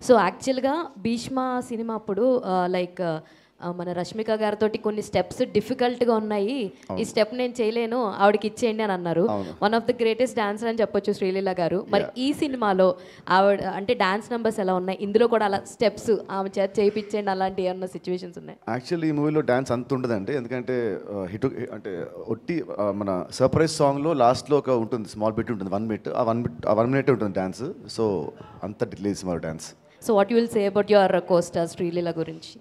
So యాక్చువల్గా Bhishma cinema అప్పుడు like మన రష్మిక గారితో కొన్ని స్టెప్స్ డిఫికల్ట్గా ఉన్నాయి, ఈ స్టెప్ నేను చేయలేను ఆవిడకి ఇచ్చేయండి అని అన్నారు. One of the greatest dancer అని చెప్పొచ్చు శ్రీలీల గారు. మరి ఈ సినిమాలో ఆవిడ అంటే డాన్స్ నెంబర్స్ ఎలా ఉన్నాయి, ఇందులో కూడా అలా స్టెప్స్ ఆమె చేత చేయించండి అలాంటి ఏమన్నా సిచ్యువేషన్స్ ఉన్నాయి? యాక్చువల్లీ ఈ మూవీలో డాన్స్ అంత ఉండదండి, ఎందుకంటే హిట్ అంటే ఒట్టి మన సర్ప్రైజ్ సాంగ్లో లాస్ట్లో ఒక ఉంటుంది, స్మాల్ బిట్ ఉంటుంది, 1 మినిట్, ఆ 1 మినిట్ ఉంటుంది డాన్స్. సో అంత డిలేస్ మరి dance. So what you will say about your costar Sreeleela గురించి?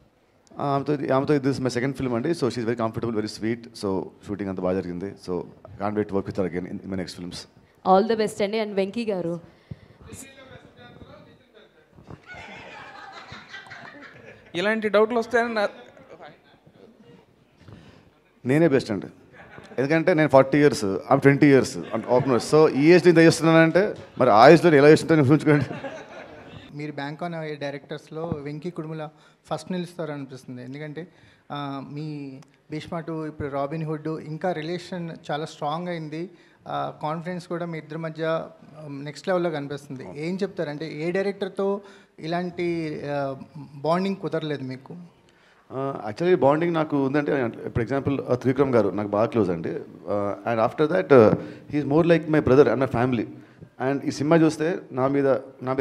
ఆమెతో దిస్ మై సెకండ్ ఫిల్మ్ అండి. So she's very comfortable, very sweet. So shooting అంతా బాగా జరిగింది. So can't wait to work with her again in my next films. All the best అండి. And Venky garu, ఇలాంటి డౌట్లు వస్తాయని నేనే బెస్ట్ అండి, ఎందుకంటే నేను 40 years, ఆమె 20 years ఓపెనర్స్. సో ఈ ఏజ్ నేను చేస్తున్నానంటే మరి ఆ ఏజ్లో ఎలా చేస్తుంటాను ఊహించుకోండి. మీరు బ్యాంక్ ఆన్ డైరెక్టర్స్లో వెంకీ కుడుముల ఫస్ట్ నిలుస్తారు అనిపిస్తుంది, ఎందుకంటే మీ భీష్మ టు ఇప్పుడు రాబిన్ హుడ్ ఇంకా రిలేషన్ చాలా స్ట్రాంగ్ అయింది, కాన్ఫిడెన్స్ కూడా మీ ఇద్దరి మధ్య నెక్స్ట్ లెవెల్లో కనిపిస్తుంది. ఏం చెప్తారంటే ఏ డైరెక్టర్తో ఇలాంటి బాండింగ్ కుదరలేదు మీకు? యాక్చువల్లీ బాండింగ్ నాకు ఉందంటే, ఫర్ ఎగ్జాంపుల్ త్రివిక్రమ్ గారు నాకు బాగా క్లోజ్ అండి. And after that he's more like my brother and my family. And ఈ సినిమా చూస్తే నా మీద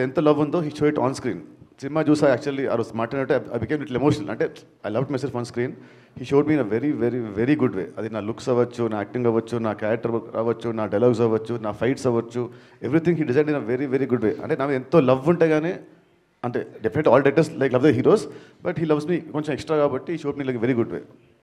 ఎంత లవ్ ఉందో he show it on screen. Cinema చూసా యాక్చువల్లీ ఆ రోజు మాట్లాడినట్టు ఐ బికేమ్ లిటిల్ ఎమోషనల్. అంటే I love myself on screen. He showed me in a very very very good way. అది నా లుక్స్ అవ్వచ్చు, నా యాక్టింగ్ అవ్వచ్చు, నా క్యారెక్టర్ అవ్వచ్చు, నా డైలాగ్స్ అవ్వచ్చు, నా ఫైట్స్ అవ్వచ్చు, everything he design in a very very good వే. అంటే నా మీద ఎంతో లవ్ ఉంటే కానీ, అంటే definite all directors like love the heroes, but he loves me కొంచెం ఎక్స్ట్రా కాబట్టి ఈ showed me like very good వే.